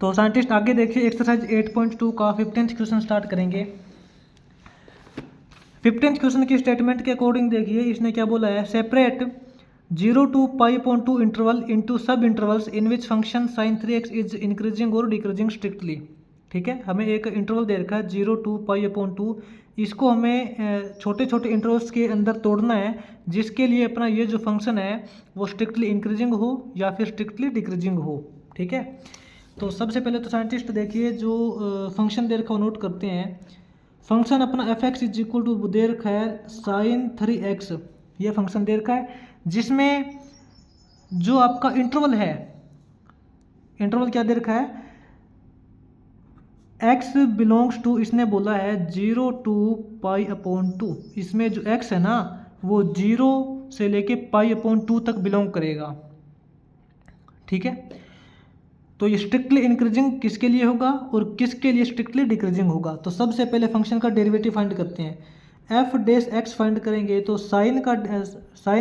तो साइंटिस्ट आगे देखिए एक्सरसाइज 8.2 का 15th क्वेश्चन स्टार्ट करेंगे। 15th क्वेश्चन की स्टेटमेंट के अकॉर्डिंग देखिए इसने क्या बोला है, separate 0 to π/2 interval into sub intervals in which function sin 3x is increasing और डिक्रीजिंग स्ट्रिक्टली। ठीक है, हमें एक इंटरवल दे रखा है 0 to π/2, इसको हमें छोटे छोटे इंटरवल्स के अंदर तोड़ना है जिसके लिए अपना ये जो फंक्शन है वो स्ट्रिक्टली इंक्रीजिंग हो या फिर स्ट्रिक्टली डिक्रीजिंग हो। ठीक है, तो सबसे पहले तो साइंटिस्ट देखिए जो फंक्शन दे रखा है वो नोट करते हैं। फंक्शन अपना F X is equal to दे रखा है sin 3x, ये फंक्शन दे रखा है जिसमें जो आपका इंटरवल है, इंटरवल क्या दे रखा है, x बिलोंग्स टू, इसने बोला है 0 to π/2, इसमें जो x है ना वो 0 से लेके π/2 तक बिलोंग करेगा। ठीक है, तो ये स्ट्रिक्टली इंक्रीजिंग किसके लिए होगा और किसके लिए स्ट्रिक्टली डिक्रीजिंग होगा। तो सबसे पहले फंक्शन का डेरिवेटिव फाइंड करते हैं। एफ डेस एक्स फाइंड करेंगे तो साइन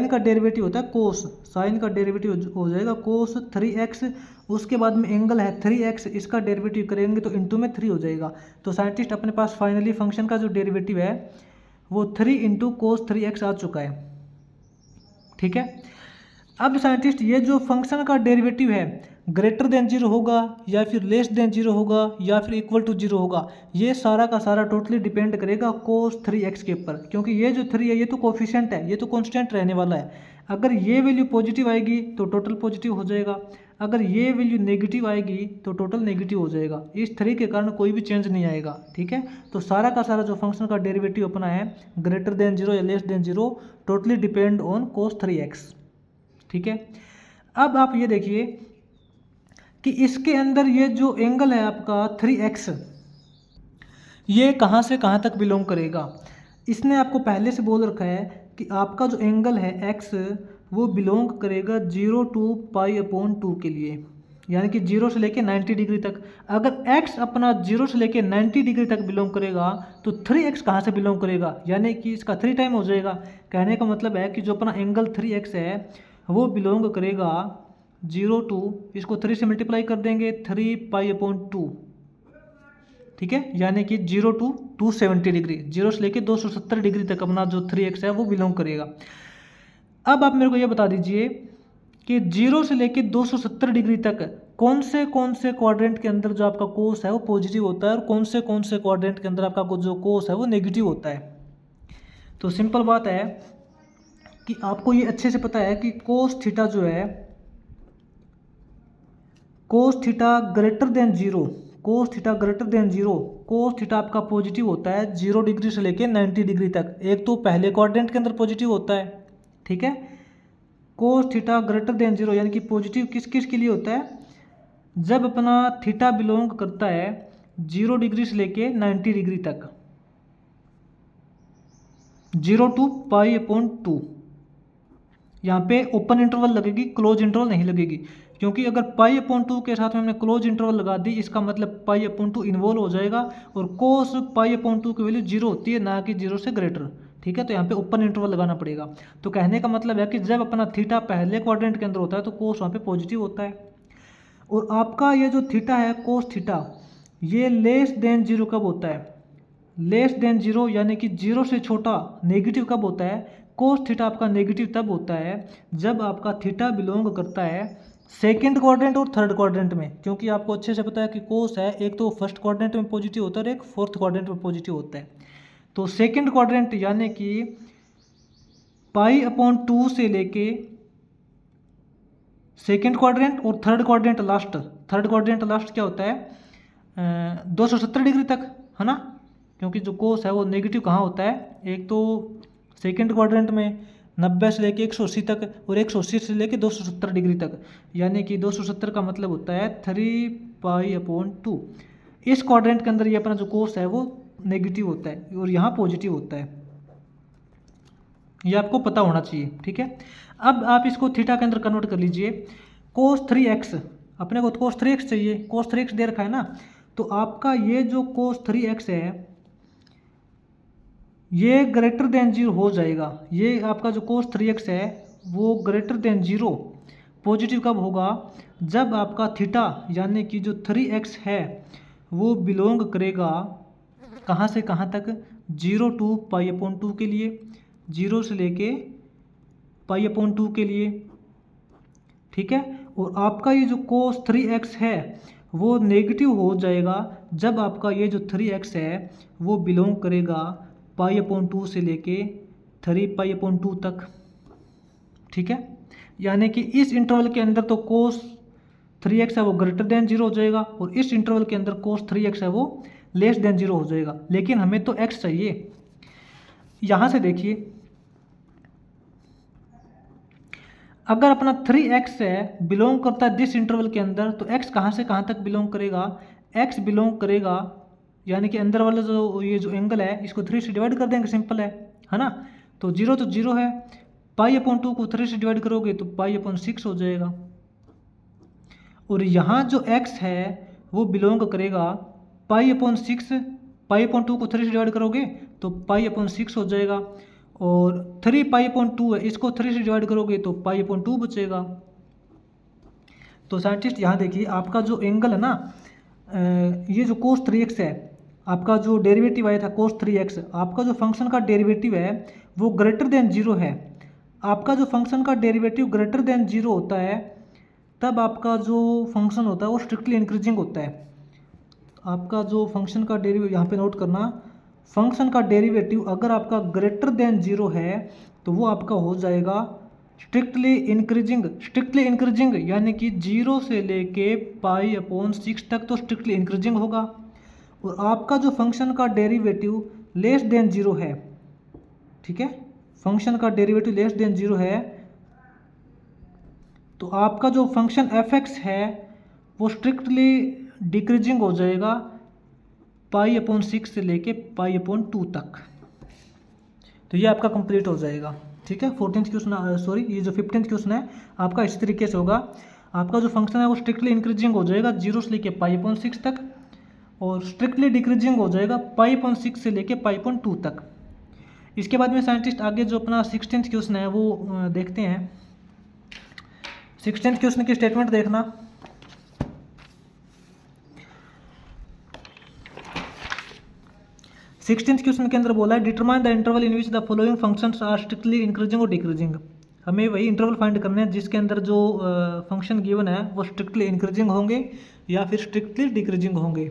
का डेरिवेटिव होता है कोस, साइन का डेरिवेटिव हो जाएगा कोस 3x, उसके बाद में एंगल है 3x, इसका डेरिवेटिव करेंगे तो इंटू में 3 हो जाएगा। तो साइंटिस्ट अपने पास फाइनली फंक्शन का जो डेरिवेटिव है वो 3 इंटू कोस 3x आ चुका है। ठीक है, अब साइंटिस्ट ये जो फंक्शन का डेरिवेटिव है ग्रेटर देन 0 होगा या फिर लेस देन 0 होगा या फिर इक्वल टू 0 होगा, ये सारा का सारा टोटली डिपेंड करेगा कोस 3x के ऊपर, क्योंकि ये जो 3 है ये तो कोफिशिएंट है, ये तो कांस्टेंट रहने वाला है। अगर ये वैल्यू पॉजिटिव आएगी तो टोटल पॉजिटिव हो जाएगा, अगर ये वैल्यू नेगेटिव आएगी तो टोटल नेगेटिव हो जाएगा। इस 3 के कारण कोई भी चेंज नहीं आएगा। ठीक है, तो सारा का सारा जो फंक्शन का डेरिवेटिव अपना है ग्रेटर देन 0 या less than 0 totally depend on cos 3x। ठीक है, अब आप ये देखिए कि इसके अंदर ये जो एंगल है आपका 3x, ये कहाँ से कहाँ तक बिलोंग करेगा। इसने आपको पहले से बोल रखा है कि आपका जो एंगल है x वो बिलोंग करेगा 0 to π/2 के लिए, यानी कि 0 से लेके 90 डिग्री तक। अगर x अपना 0 से लेके 90 डिग्री तक बिलोंग करेगा तो 3x कहाँ से बिलोंग करेगा, यानी कि इसका 3 टाइम हो जाएगा। कहने का मतलब है कि जो अपना एंगल 3x है वो बिलोंग करेगा 0 टू, इसको 3 से मल्टीप्लाई कर देंगे 3 π/2। ठीक है, यानी कि 0 to 270 डिग्री, 0 से लेके 270 डिग्री तक अपना जो 3x है वो बिलोंग करेगा। अब आप मेरे को ये बता दीजिए कि 0 से लेके 270 डिग्री तक कौन से क्वाड्रेंट के अंदर जो आपका कोस है वो पॉजिटिव होता है और कौन से क्वाड्रेंट के अंदर आपका जो कोस है वो नेगेटिव होता है। तो सिंपल बात है कि आपको ये अच्छे से पता है कि कोस थीटा जो है, cos theta greater than 0, cos theta greater than 0, cos theta आपका पॉजिटिव होता है 0 डिग्री से लेके 90 डिग्री तक। एक तो पहले क्वाड्रेंट के अंदर पॉजिटिव होता है। ठीक है, कोस थीटा ग्रेटर देन 0 यानी कि पॉजिटिव किस किस के लिए होता है, जब अपना थीटा बिलोंग करता है 0 डिग्री से लेके 90 डिग्री तक, 0 to π/2। यहाँ पे ओपन इंटरवल लगेगी, क्लोज इंटरवल नहीं लगेगी, क्योंकि अगर π/2 के साथ में हमने क्लोज इंटरवल लगा दी इसका मतलब π/2 इन्वॉल्व हो जाएगा और कोस π/2 की वैल्यू 0 होती है, ना कि 0 से ग्रेटर। ठीक है, तो यहाँ पे ओपन इंटरवल लगाना पड़ेगा। तो कहने का मतलब है कि जब अपना थीटा पहले क्वाड्रेंट के अंदर होता है तो कोस वहाँ पे पॉजिटिव होता है। और आपका ये जो थीटा है कोस थीटा, ये लेस देन 0 कब होता है, लेस देन 0 यानी कि 0 से छोटा नेगेटिव कब होता है, कोस थीटा आपका नेगेटिव तब होता है जब आपका थीटा बिलोंग करता है सेकंड क्वाड्रेंट और थर्ड क्वाड्रेंट में। क्योंकि आपको अच्छे से पता है कि कोस है एक तो फर्स्ट क्वाड्रेंट में पॉजिटिव होता है और एक फोर्थ क्वाड्रेंट में पॉजिटिव होता है। तो सेकंड क्वाड्रेंट यानी कि π/2 से लेके सेकंड क्वाड्रेंट और third quadrant last, third quadrant last क्या होता है 270 डिग्री तक, है ना, क्योंकि जो कोस है वो नेगेटिव कहाँ होता है, एक तो सेकंड क्वाड्रेंट में 90 से लेके 180 तक और 180 से लेके 270 डिग्री तक, यानी कि 270 का मतलब होता है 3 π/2। इस क्वाड्रेंट के अंदर ये अपना जो कोस है वो नेगेटिव होता है और यहाँ पॉजिटिव होता है, ये आपको पता होना चाहिए। ठीक है, अब आप इसको थीटा के अंदर कन्वर्ट कर लीजिए। कोस 3x, अपने को कोस 3x चाहिए, कोस 3x दे रखा है ना, तो आपका ये जो कोस 3x है ये ग्रेटर देन 0 हो जाएगा। ये आपका जो कोस 3x है वो ग्रेटर देन 0 पॉजिटिव कब होगा? जब आपका थीटा यानी कि जो 3x है वो बिलोंग करेगा कहाँ से कहाँ तक? 0 टू π/2 के लिए, 0 से लेके π/2 के लिए, ठीक है। और आपका ये जो cos 3x है वो नेगेटिव हो जाएगा जब आपका ये जो 3x है वो बिलोंग करेगा π/2 से लेके 3π/2 तक, ठीक है। यानी कि इस इंटरवल के अंदर तो cos 3x है वो ग्रेटर देन 0 हो जाएगा और इस इंटरवल के अंदर cos 3x है वो लेस देन 0 हो जाएगा, लेकिन हमें तो x चाहिए। यहाँ से देखिए, अगर अपना 3x है बिलोंग करता है दिस इंटरवल के अंदर, तो x कहाँ से कहाँ तक बिलोंग करेगा? x बिलोंग करेगा यानी कि अंदर वाला जो ये जो एंगल है इसको 3 से डिवाइड कर देंगे, सिंपल है ना। तो 0 तो 0 है, π/2 को 3 से डिवाइड करोगे तो π/6 हो जाएगा। और यहाँ जो x है वो बिलोंग करेगा π/6, π/2 को 3 से डिवाइड करोगे तो π/6 हो जाएगा। और 3π/2 है, इसको 3 से डिवाइड करोगे तो π/2 बचेगा। तो साइंटिस्ट यहाँ देखिए, आपका जो एंगल है ना, ये जो cos 3x है, आपका जो डेरिवेटिव आया था cos 3x, आपका जो फंक्शन का डेरिवेटिव है वो ग्रेटर देन 0 है। आपका जो फंक्शन का डेरिवेटिव ग्रेटर देन 0 होता है तब आपका जो फंक्शन होता है वो स्ट्रिक्टली इंक्रीजिंग होता है। आपका जो फंक्शन का डेरिवेटिव, यहाँ पे नोट करना, फंक्शन का डेरिवेटिव अगर आपका ग्रेटर देन 0 है तो वो आपका हो जाएगा स्ट्रिक्टली इंक्रीजिंग। स्ट्रिक्टली इंक्रीजिंग यानी कि 0 से लेके π/6 तक तो स्ट्रिक्टली इंक्रीजिंग होगा। और आपका जो फंक्शन का डेरिवेटिव लेस देन 0 है, ठीक है, फंक्शन का डेरिवेटिव लेस देन 0 है, तो आपका जो फंक्शन f(x) है वो स्ट्रिक्टली डिक्रीजिंग हो जाएगा π/6 से लेके π/2 तक। तो ये आपका कंप्लीट हो जाएगा, ठीक है। 14th क्वेश्चन, सॉरी, ये जो 15th क्वेश्चन है आपका इस तरीके से होगा। आपका जो फंक्शन है वो स्ट्रिक्टली इंक्रीजिंग हो जाएगा 0 से लेके π/6 तक और स्ट्रिक्टली डिक्रीजिंग हो जाएगा π/6 से लेके π/2 तक। इसके बाद में साइंटिस्ट आगे जो अपना 16th क्वेश्चन है वो देखते हैं। 16th क्वेश्चन की स्टेटमेंट देखना। सिक्सटीन्थ क्वेश्चन के अंदर बोला है determine the interval in which the following functions are strictly increasing और डिक्रीजिंग। हमें वही इंटरवल फाइंड करना है जिसके अंदर जो फंक्शन गिवन है वो स्ट्रिक्टली इंक्रीजिंग होंगे या फिर स्ट्रिक्टली डिक्रीजिंग होंगे।